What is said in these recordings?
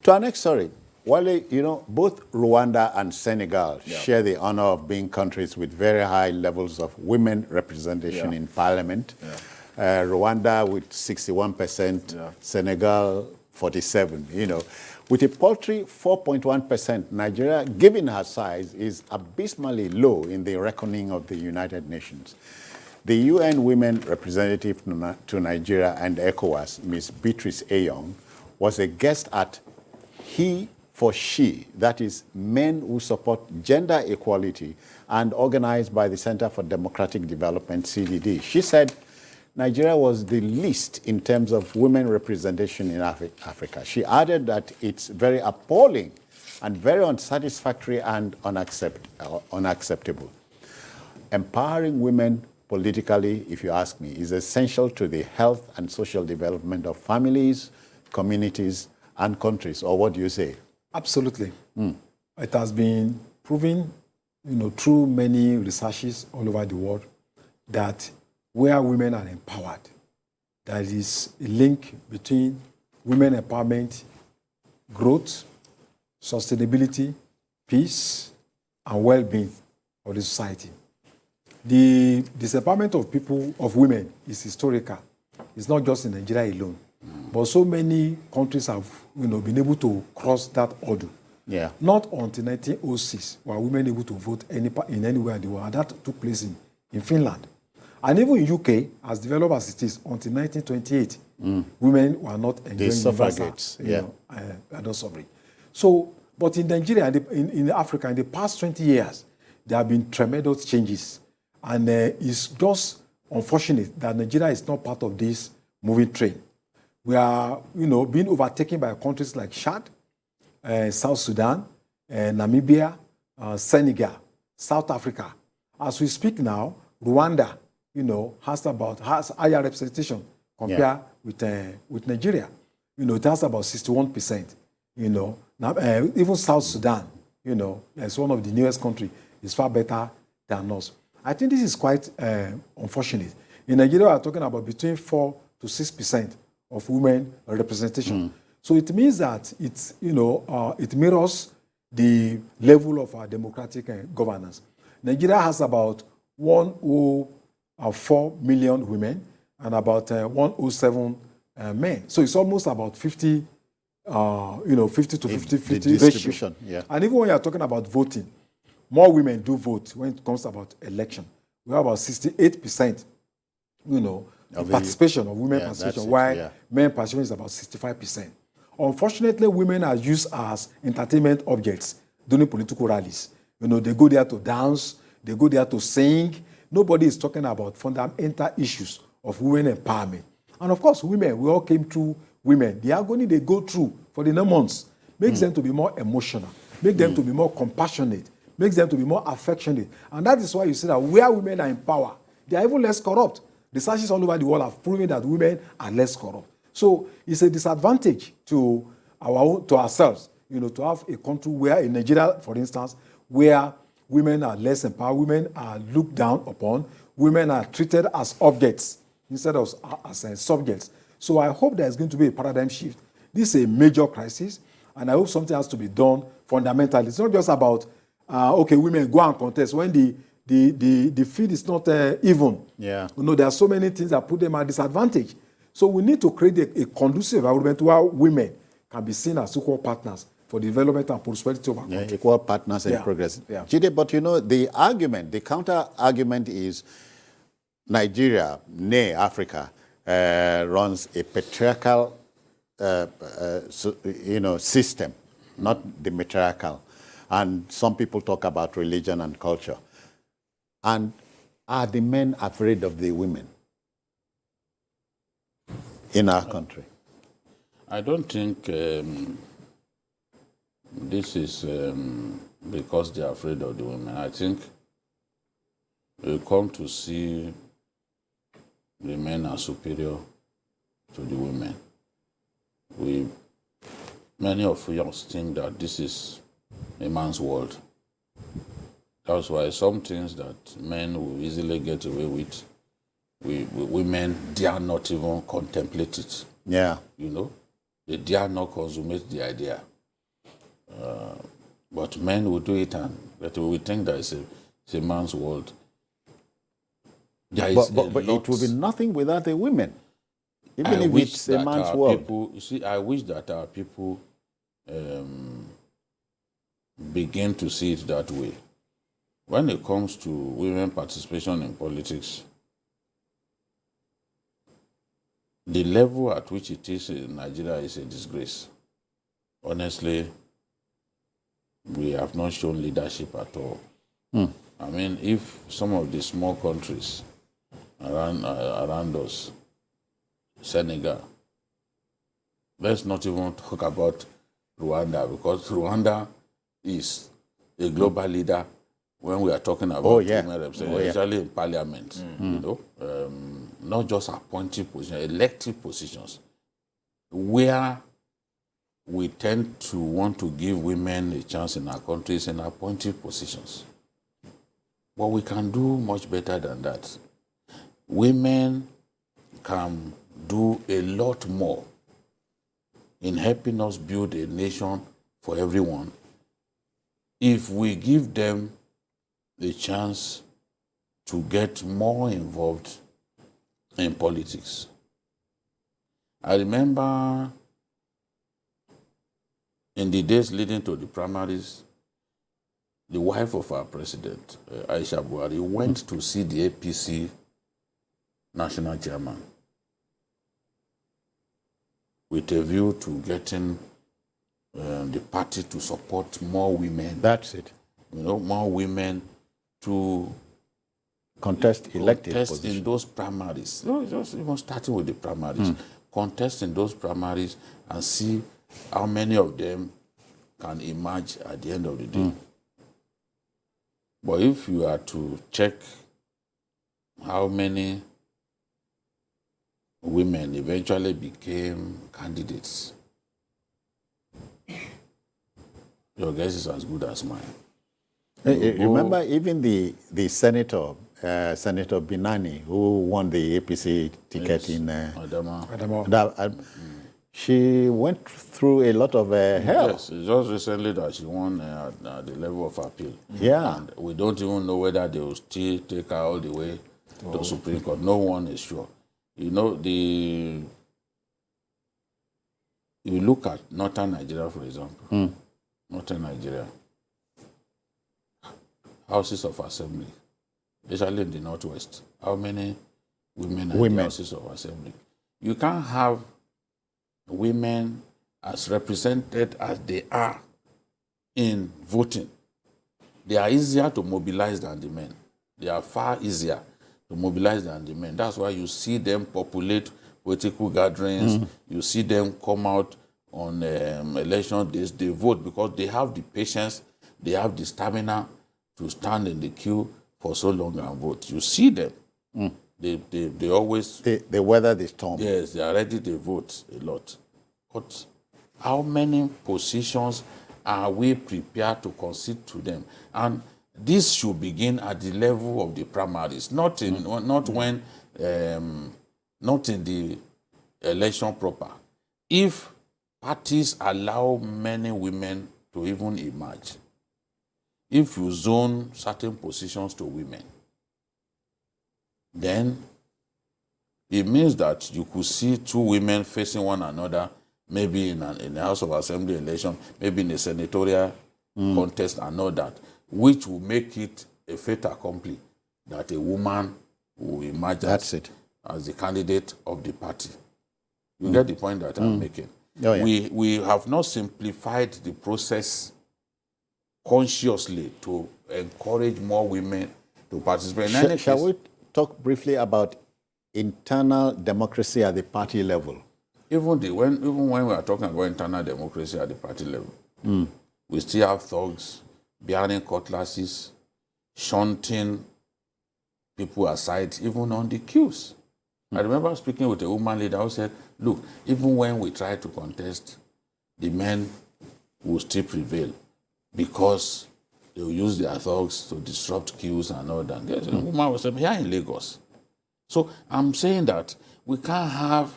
To our next story, Wale, you know, both Rwanda and Senegal share the honor of being countries with very high levels of women representation in parliament. Rwanda with 61%, Senegal 47%, you know. With a paltry 4.1%, Nigeria, given her size, is abysmally low in the reckoning of the United Nations. The UN Women Representative to Nigeria and ECOWAS, Ms. Beatrice Eyong, was a guest at He for She, that is, men who support gender equality, and organized by the Center for Democratic Development CDD. She said Nigeria was the least in terms of women representation in Africa. She added that it's very appalling and very unsatisfactory and unacceptable. Empowering women politically, if you ask me, is essential to the health and social development of families, communities, and countries. Or what do you say? Absolutely. It has been proven, you know, through many researches all over the world that where women are empowered, there is a link between women empowerment, growth, sustainability, peace, and well-being of the society. The disempowerment of people, of women, is historical. It's not just in Nigeria alone. But so many countries have, you know, been able to cross that hurdle. Yeah. Not until 1906 were women able to vote in anywhere in the world. And that took place in Finland. And even in UK, as developed as it is, until 1928, women were not enjoying suffragettes. suffrage. So, but in Nigeria, in Africa, in the past 20 years, there have been tremendous changes. And it's just unfortunate that Nigeria is not part of this moving train. We are, you know, being overtaken by countries like Chad, South Sudan, Namibia, Senegal, South Africa. As we speak now, Rwanda, you know, has higher representation compared with Nigeria. You know, it has about 61%. You know, now, even South Sudan, you know, as one of the newest countries, is far better than us. I think this is quite unfortunate. In Nigeria, we are talking about between 4 to 6% of women representation. So it means that it's, you know, it mirrors the level of our democratic governance. Nigeria has about 104 million women and about 107 men. So it's almost about 50, you know, 50 to 50 ratio. Yeah. And even when you're talking about voting, more women do vote when it comes about election. We have about 68%, you know, participation of women participation, while men participation is about 65%. Unfortunately, women are used as entertainment objects during political rallies. You know, they go there to dance, they go there to sing. Nobody is talking about fundamental issues of women empowerment. And of course, women, we all came through women. The agony they go through for the 9 months makes them to be more emotional, make them to be more compassionate, makes them to be more affectionate. And that is why you see that where women are in power, they are even less corrupt. Researches all over the world have proven that women are less corrupt. So it's a disadvantage to ourselves, you know, to have a country where, in Nigeria, for instance, where women are less empowered, women are looked down upon, women are treated as objects instead of as subjects. So I hope there's going to be a paradigm shift. This is a major crisis, and I hope something has to be done fundamentally. It's not just about, okay, women go and contest when the field is not even. Yeah. You know, there are so many things that put them at disadvantage. So we need to create a conducive environment where women can be seen as equal partners for the development and prosperity of our country. Equal partners in progress. Yeah. Jide, but you know, the counter-argument is Nigeria, nay Africa, runs a patriarchal system, not the matriarchal. And some people talk about religion and culture. And are the men afraid of the women in our country? I don't think this is because they are afraid of the women. I think they come to see the men as superior to the women. Many of us think that this is a man's world. That's why some things that men will easily get away with, women dare not even contemplate it. Yeah. You know, they dare not consummate the idea. But men will do it, and we think that it's a man's world. But it will be nothing without the women, even if it's a man's world. People, you see, I wish that our people begin to see it that way. When it comes to women participation in politics, the level at which it is in Nigeria is a disgrace. Honestly, we have not shown leadership at all. I mean, if some of the small countries around us, Senegal, let's not even talk about Rwanda, because Rwanda is a global leader when we are talking about women representation, especially in parliament, you know, not just appointed positions, elective positions, where we tend to want to give women a chance in our countries in appointed positions. But we can do much better than that. Women can do a lot more in helping us build a nation for everyone if we give them the chance to get more involved in politics. I remember in the days leading to the primaries, the wife of our president, Aisha Buhari, went to see the APC national chairman with a view to getting the party to support more women. That's it. You know, more women to contest elected contest in those primaries. No, just even starting with the primaries. Contest in those primaries and see how many of them can emerge at the end of the day. But if you are to check how many women eventually became candidates, your guess is as good as mine. Remember even the senator, Senator Binani, who won the APC ticket in Adama. She went through a lot of hell. Yes, it's just recently that she won at the level of appeal. Yeah. And we don't even know whether they will still take her all the way to Supreme Court. No one is sure. You know, you look at Northern Nigeria, for example. Northern Nigeria. Houses of Assembly, especially in the Northwest. How many women are in the Houses of Assembly? You can't have women as represented as they are in voting. They are easier to mobilize than the men. They are far easier to mobilize than the men. That's why you see them populate political gatherings. You see them come out on election days. They vote because they have the patience, they have the stamina to stand in the queue for so long and vote. You see them. They always... They weather the storm. Yes, they are ready to vote a lot. But how many positions are we prepared to concede to them? And this should begin at the level of the primaries, not in the election proper. If parties allow many women to even emerge, if you zone certain positions to women, then it means that you could see two women facing one another, maybe in the House of Assembly election, maybe in a senatorial contest and all that, which will make it a fait accompli that a woman will emerge as the candidate of the party. You get the point that I'm making? Oh, yeah. We have not simplified the process consciously to encourage more women to participate. Shall we talk briefly about internal democracy at the party level? Even when we are talking about internal democracy at the party level, we still have thugs bearing cutlasses, shunting people aside, even on the queues. I remember speaking with a woman leader who said, look, even when we try to contest, the men will still prevail because they will use their thugs to disrupt queues and all that. There's a woman was saying, here in Lagos. So I'm saying that we can't have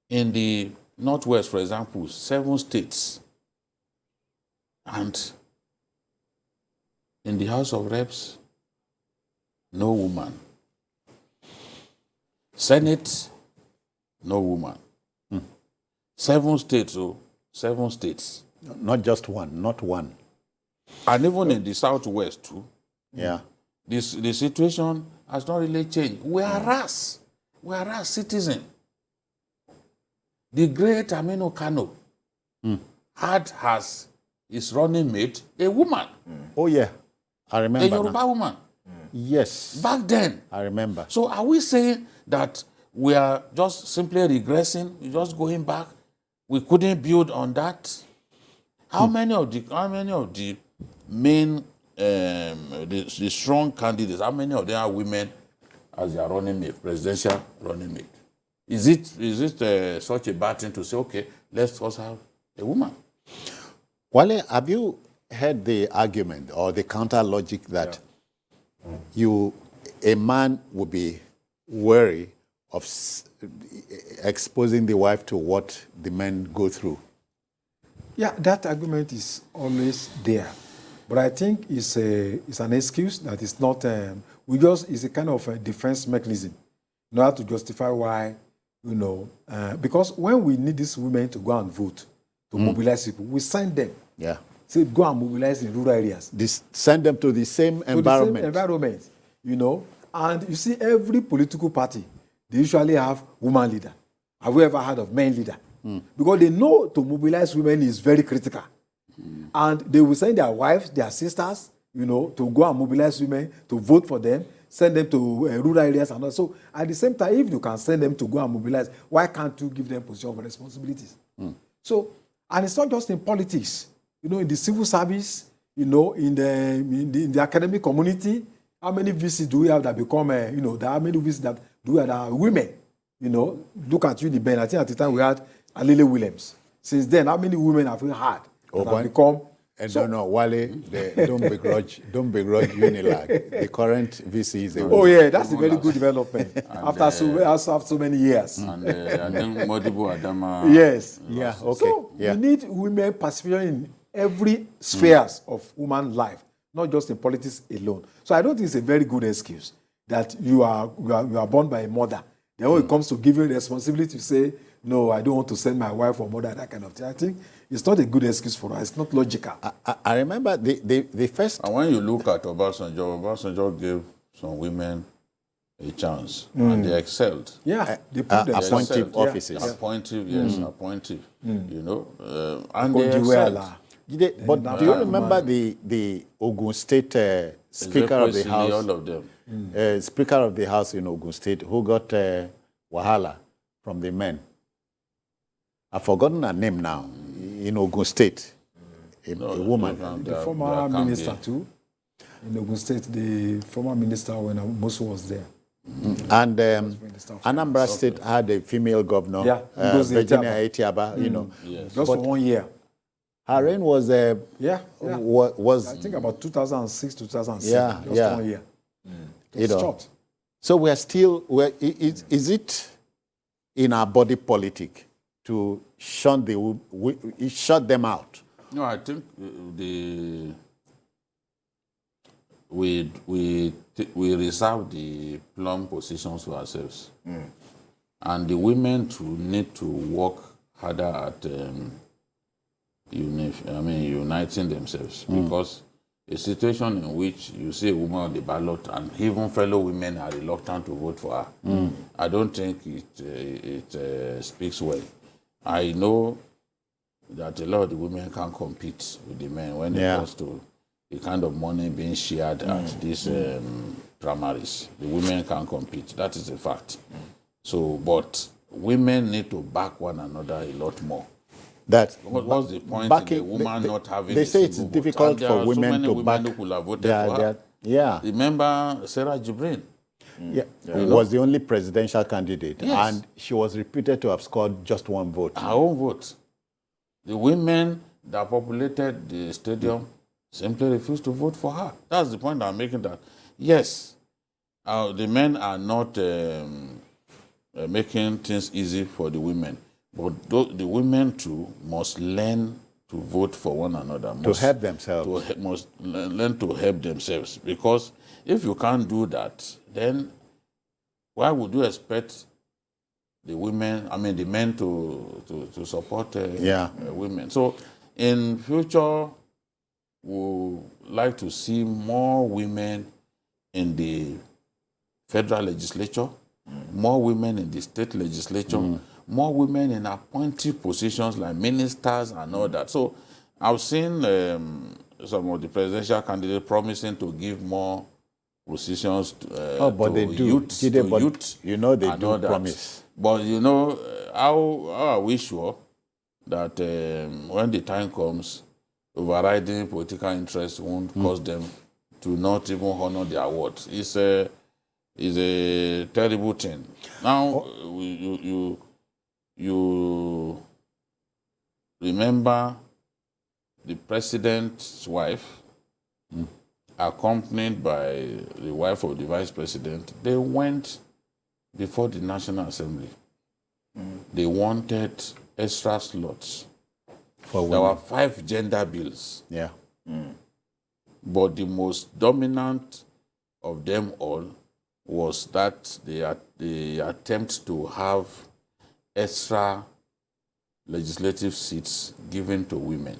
in the Northwest, for example, 7 states And in the House of Reps, no woman. Senate, no woman. 7 states, 7 states. Not just one, not one. And even in the Southwest too. Yeah. The situation has not really changed. We are harassed. We are harassed citizens. The great Aminu Kano had as his running mate a woman. Oh, yeah. I remember. A Yoruba woman. Yes. Back then. I remember. So are we saying that we are just simply regressing, we're just going back? We couldn't build on that? How many of the main the strong candidates, how many of them are women as their running mate, presidential running mate? Is it such a bad thing to say, okay, let's also have a woman? Wale, have you heard the argument or the counter logic that a man would be wary of exposing the wife to what the men go through? Yeah, that argument is always there. But I think it's an excuse that is not, it's a kind of a defense mechanism in order to justify why, because when we need these women to go and vote, to mobilize people, we send them. Yeah. Say, go and mobilize in rural areas. Send them to the same environment. The same environment, And you see, every political party, they usually have woman leader. Have we ever heard of men leader? Because they know to mobilize women is very critical. And they will send their wives, their sisters, to go and mobilize women, to vote for them, send them to rural areas and all. So at the same time, if you can send them to go and mobilize, why can't you give them position of responsibilities? So, and it's not just in politics. In the civil service, in the academic community, how many VCs do we have that become, there are many VCs that are women? Look at Uniben. I think at the time we had Alile Williams. Since then, how many women have we had that have become? And Wale, don't begrudge Unilag. The current VC is a woman. Oh yeah, that's a very good development after so many years. And then Modibo Adama. Yes. Yeah. Okay. So we need women participation in every spheres of human life, not just in politics alone. So I don't think it's a very good excuse that you are born by a mother. Then when it comes to giving responsibility, to say, no, I don't want to send my wife or mother, that kind of thing. I think it's not a good excuse for us. It's not logical. I remember the first... And when you look at Obasanjo gave some women a chance, and they excelled. Yeah, they put them appointive offices. Appointive, yes, appointive. And they excelled. But do you remember the Ogun State Speaker of the House? All of them. Speaker of the House in Ogun State who got wahala from the men. I've forgotten her name now. In Ogun State, a woman. The former minister too. In Ogun State, the former minister when Mosu was there. And Anambra State had a female governor, Virginia Etiaba. Just for 1 year. Her reign was was I think about 2006 to 2007. Just 1 year. It's short. So we are still. Is it in our body politic to shut them out? No, I think we reserve the plum positions for ourselves, and the women need to work harder at uniting themselves, because a situation in which you see a woman on the ballot and even fellow women are reluctant to vote for her, I don't think it speaks well. I know that a lot of the women can compete with the men when it comes to the kind of money being shared at these primaries. The women can compete. That is a fact. So, but women need to back one another a lot more. What's the point in a woman not having? They say it's difficult for women to back. Who could have voted for her. Yeah. Remember Sarah Jibrin? Was the only presidential candidate, and she was reputed to have scored just 1 vote. Her own vote. The women that populated the stadium simply refused to vote for her. That's the point I'm making. That yes, the men are not making things easy for the women, but the women too must learn to vote for one another. To help themselves. Must learn to help themselves. Because if you can't do that, then why would you expect the men to support women? So in future, we like to see more women in the federal legislature, more women in the state legislature, more women in appointive positions like ministers and all that. So I've seen some of the presidential candidates promising to give more positions but they do. Youth, You know they do that. promise. But you know, how are we sure that when the time comes, overriding political interest won't cause them to not even honor the award? It's a terrible thing. Now, you remember the president's wife, accompanied by the wife of the vice president. They went before the National Assembly. They wanted extra slots. There were 5 gender bills. Yeah. But the most dominant of them all was that the attempt to have extra legislative seats given to women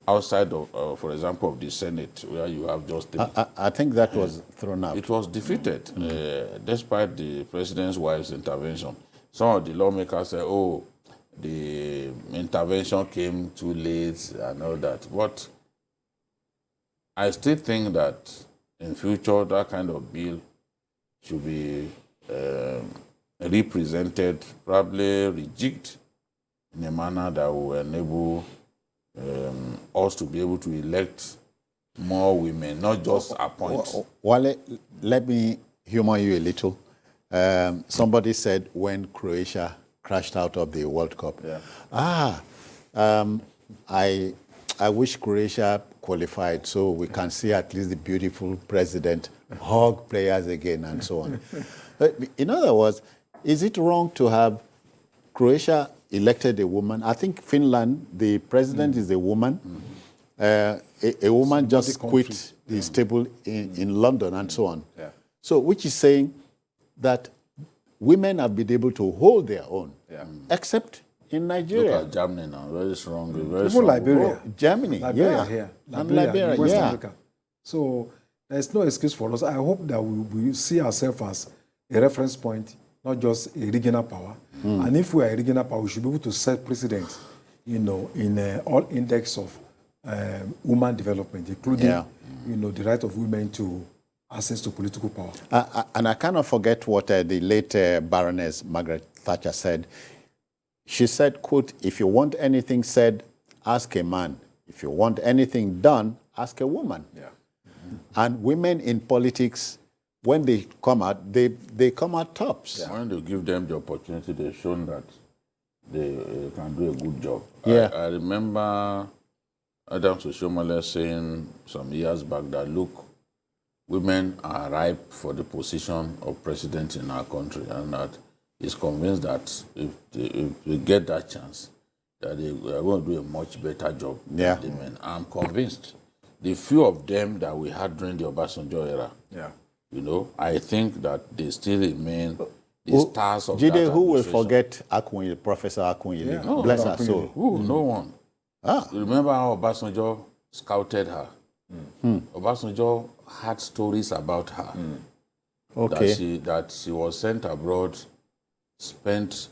outside of, for example, of the Senate, where you have just 3. I think that was thrown out. It was defeated, despite the president's wife's intervention. Some of the lawmakers said, oh, the intervention came too late and all that. But I still think that in future, that kind of bill should be represented, probably rejigged in a manner that will enable us to be able to elect more women, not just appoint. Wale, let me humor you a little. Somebody said when Croatia crashed out of the World Cup, I wish Croatia qualified so we can see at least the beautiful president hug players again and so on. In other words, is it wrong to have Croatia elected a woman? I think Finland, the president is a woman. A woman just quit the stable in London and so on. So which is saying that women have been able to hold their own, except in Nigeria. Look at Germany now, very strong. Even Liberia. Germany, Liberia here. Liberia, West Africa. So there's no excuse for us. I hope that we see ourselves as a reference point, not just a regional power. And if we are a regional power, we should be able to set precedent, in all index of women development, including, the right of women to access to political power. And I cannot forget what the late Baroness Margaret Thatcher said. She said, quote, if you want anything said, ask a man. If you want anything done, ask a woman. And women in politics, when they come out, they come out tops. When they give them the opportunity, they've shown that they can do a good job. I remember Adams Oshiomhole saying some years back that, look, women are ripe for the position of president in our country, and that he's convinced that if they get that chance, that they are going to do a much better job than the men. I'm convinced. The few of them that we had during the Obasanjo era, I think that they still remain the stars of that Jide, who will administration. forget Akunyi, Professor Akunyi? Bless her soul. No one. You remember how Obasanjo scouted her? Obasanjo had stories about her. That she was sent abroad, spent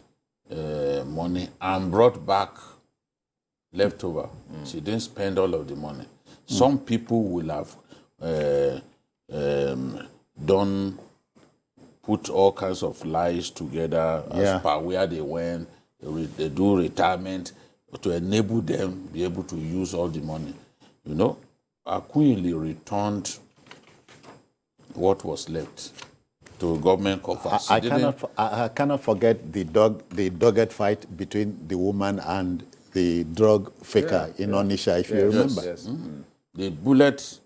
money, and brought back leftover. She didn't spend all of the money. Some people will have put all kinds of lies together as per where they went. They do retirement to enable them be able to use all the money. Akunyi returned what was left to government coffers. I cannot forget the dogged fight between the woman and the drug faker in Onisha, if you remember. The bullet,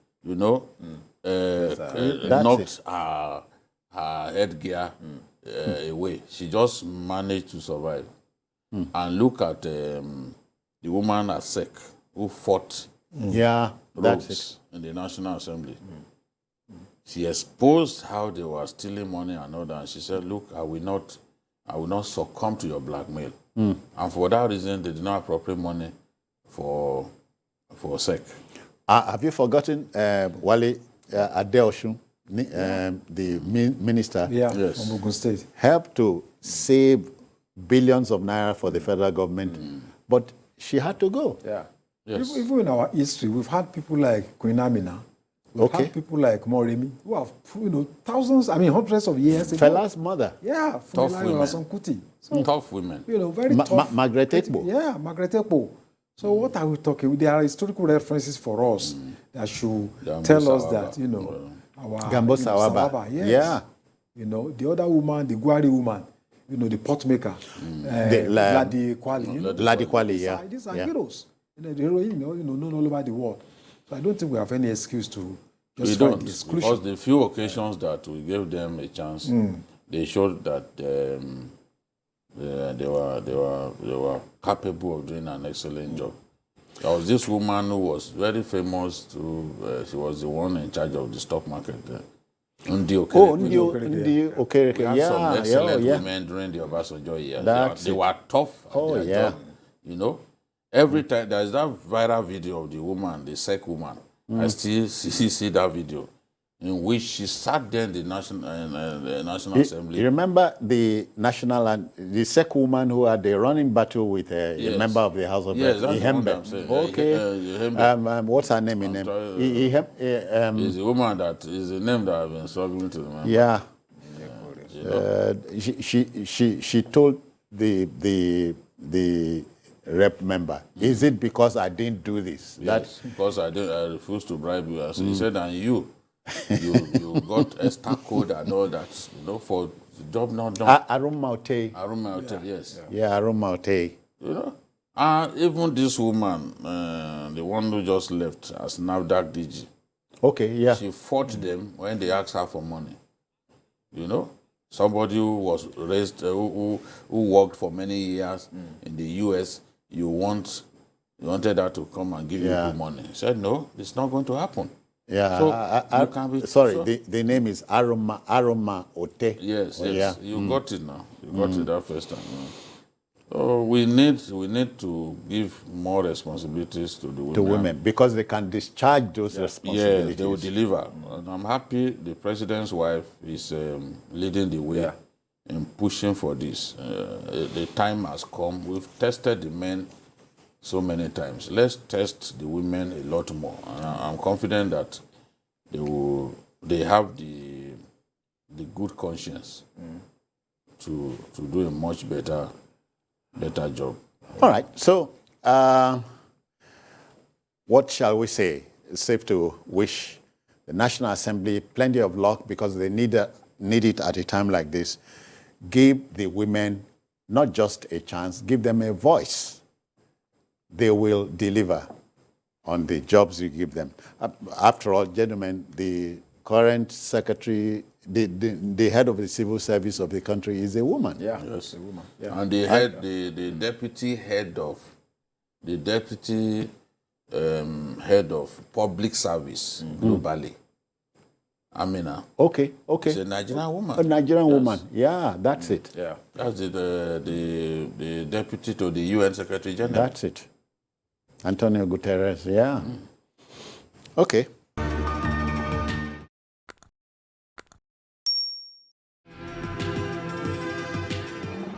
knocked her headgear away. She just managed to survive. And look at the woman at SEC, who fought Yeah, that's it. rogues in the National Assembly. She exposed how they were stealing money and all that. And she said, look, I will not succumb to your blackmail. And for that reason, they did not appropriate money for SEC. Have you forgotten Wale Adeosun, the minister? Yeah, Yes. from Ogun State. Helped to save billions of naira for the federal government, but she had to go. Yeah. Yes. Even in our history, we've had people like Queen Amina. We've had people like Moremi who have, thousands, hundreds of years ago. Fela's mother. Yeah, Tough Funmilayo women. Kuti. So, Tough women. very tough. Margaret Ekpo. Yeah, Margaret Ekpo. So what are we talking? There are historical references for us that should tell us that, our Gambo Sawaba. Yes. Yeah. The other woman, the Gwari woman, the pot maker, Ladi Kwali. Ladi Kwali, yeah. These are heroes. The heroine, known all over the world. So I don't think we have any excuse to just fight the exclusion. Because the few occasions that we gave them a chance, they showed that they were capable of doing an excellent job. There was this woman who was very famous. She was the one in charge of the stock market there. Undi Okereke. We had some excellent women during the Obasanjo years. They were tough at their job. Every time there's that viral video of the woman, the SEC woman. I still see that video in which she sat there in the National Assembly. You remember the national and the SEC woman who had the running battle with a member of the House of Yes, that's the one Ihembe. I'm saying. Okay. What's her name in name? Is the woman that is the name that I've been struggling to remember. Yeah. She told the rep member, is it because I didn't do this? Yes, because I refused to bribe you. He said, and you got a stock code and all that, for the job not done. Arun Maute. Yes. Yeah, Arun Maute. Even this woman, the one who just left as NAFDAC DG. Okay, yeah. She fought them when they asked her for money. Somebody who was raised, who worked for many years in the U.S., you wanted her to come and give you good money. He said, no, it's not going to happen. Yeah, so you can be, the name is Aroma Ote. Yes, you got it now. You got it that first time. So we need to give more responsibilities to the women. To women, because they can discharge those responsibilities. Yes, they will deliver. And I'm happy the president's wife is leading the way in pushing for this. The time has come. We've tested the men so many times. Let's test the women a lot more. And I'm confident that they have the good conscience to do a much better job. All right. So, what shall we say? It's safe to wish the National Assembly plenty of luck, because they need it at a time like this. Give the women not just a chance, give them a voice. They will deliver on the jobs you give them. After all, gentlemen, the current secretary, the head of the civil service of the country is a woman. Yeah, yes, a woman. Yeah. And the deputy head of public service globally, Amina. Okay. She's a Nigerian woman. A Nigerian woman. Yeah, that's it. Yeah. That's the deputy to the UN Secretary General. That's it. Antonio Guterres. Yeah. Okay.